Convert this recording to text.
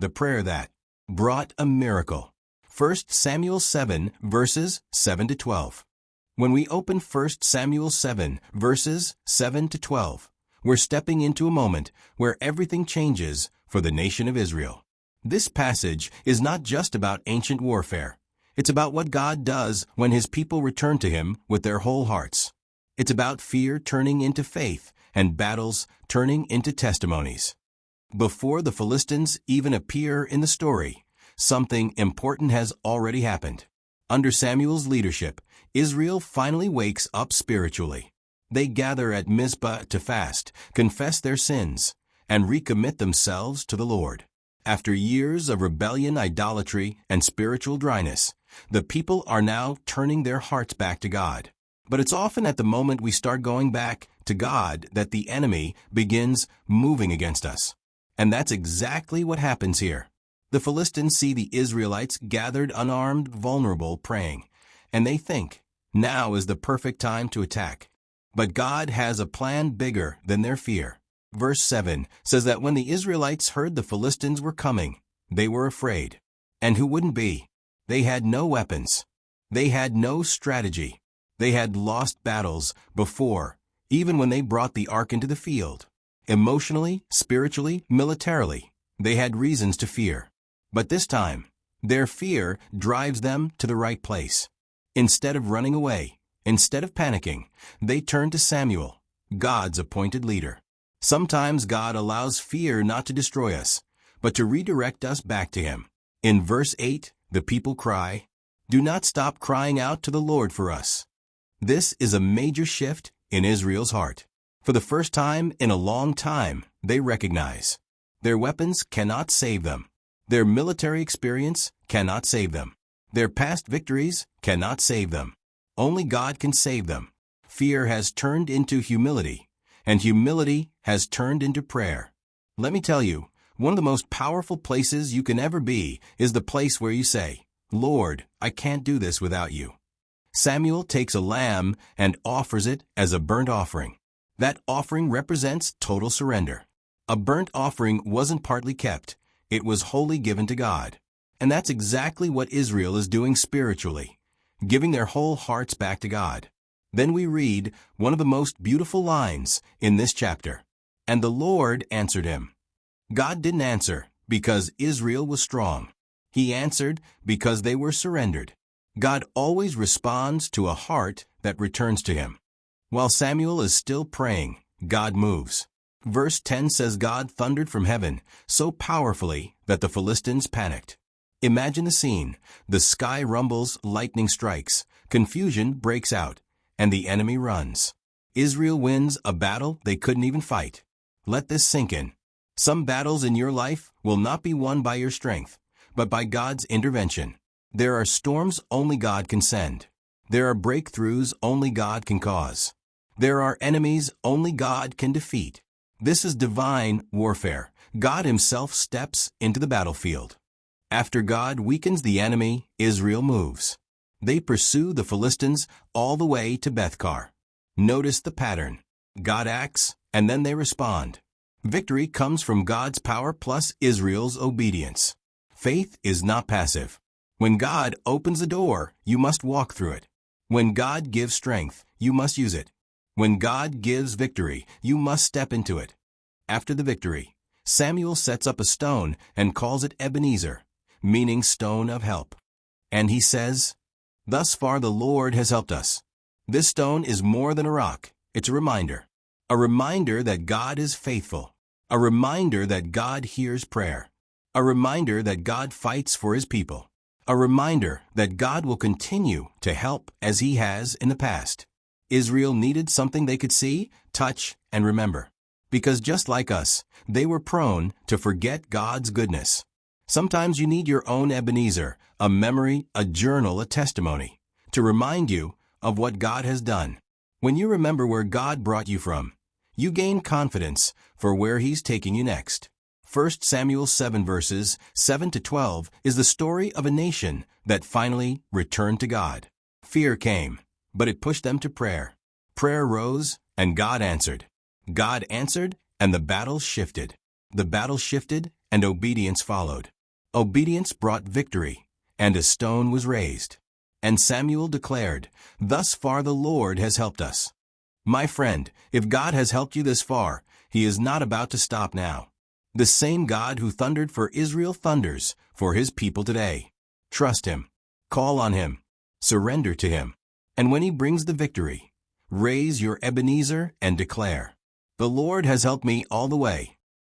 the prayer that brought a miracle. 1 Samuel 7, verses 7 to 12. When we open 1 Samuel 7, verses 7 to 12, we're stepping into a moment where everything changes for the nation of Israel. This passage is not just about ancient warfare. It's about what God does when His people return to Him with their whole hearts. It's about fear turning into faith and battles turning into testimonies. Before the Philistines even appear in the story, something important has already happened. Under Samuel's leadership, Israel finally wakes up spiritually. They gather at Mizpah to fast, confess their sins, and recommit themselves to the Lord. After years of rebellion, idolatry, and spiritual dryness, the people are now turning their hearts back to God. But it's often at the moment we start going back to God that the enemy begins moving against us. And that's exactly what happens here. The Philistines see the Israelites gathered, unarmed, vulnerable, praying, and they think, now is the perfect time to attack. But God has a plan bigger than their fear. Verse 7 says that when the Israelites heard the Philistines were coming, they were afraid. And who wouldn't be? They had no weapons. They had no strategy. They had lost battles before, even when they brought the ark into the field. Emotionally, spiritually, militarily, they had reasons to fear. But this time, their fear drives them to the right place. Instead of running away, instead of panicking, they turn to Samuel, God's appointed leader. Sometimes God allows fear not to destroy us, but to redirect us back to Him. In verse 8, the people cry, "Do not stop crying out to the Lord for us." This is a major shift in Israel's heart. For the first time in a long time, they recognize their weapons cannot save them. Their military experience cannot save them. Their past victories cannot save them. Only God can save them. Fear has turned into humility, and humility has turned into prayer. Let me tell you, one of the most powerful places you can ever be is the place where you say, "Lord, I can't do this without you." Samuel takes a lamb and offers it as a burnt offering. That offering represents total surrender. A burnt offering wasn't partly kept. It was wholly given to God. And that's exactly what Israel is doing spiritually, giving their whole hearts back to God. Then we read one of the most beautiful lines in this chapter. And the Lord answered him. God didn't answer because Israel was strong. He answered because they were surrendered. God always responds to a heart that returns to Him. While Samuel is still praying, God moves. Verse 10 says God thundered from heaven so powerfully that the Philistines panicked. Imagine the scene. The sky rumbles, lightning strikes, confusion breaks out, and the enemy runs. Israel wins a battle they couldn't even fight. Let this sink in. Some battles in your life will not be won by your strength, but by God's intervention. There are storms only God can send. There are breakthroughs only God can cause. There are enemies only God can defeat. This is divine warfare. God Himself steps into the battlefield. After God weakens the enemy, Israel moves. They pursue the Philistines all the way to Bethkar. Notice the pattern. God acts, and then they respond. Victory comes from God's power plus Israel's obedience. Faith is not passive. When God opens the door, you must walk through it. When God gives strength, you must use it. When God gives victory, you must step into it. After the victory, Samuel sets up a stone and calls it Ebenezer, meaning stone of help. And he says, "Thus far the Lord has helped us." This stone is more than a rock. It's a reminder. A reminder that God is faithful. A reminder that God hears prayer. A reminder that God fights for His people. A reminder that God will continue to help as He has in the past. Israel needed something they could see, touch, and remember. Because just like us, they were prone to forget God's goodness. Sometimes you need your own Ebenezer, a memory, a journal, a testimony, to remind you of what God has done. When you remember where God brought you from, you gain confidence for where He's taking you next. 1 Samuel 7 verses 7 to 12 is the story of a nation that finally returned to God. Fear came, but it pushed them to prayer. Prayer rose, and God answered. God answered, and the battle shifted. The battle shifted, and obedience followed. Obedience brought victory, and a stone was raised. And Samuel declared, "Thus far the Lord has helped us." My friend, if God has helped you this far, He is not about to stop now. The same God who thundered for Israel thunders for His people today. Trust Him. Call on Him. Surrender to Him. And when He brings the victory, raise your Ebenezer and declare, "The Lord has helped me all the way.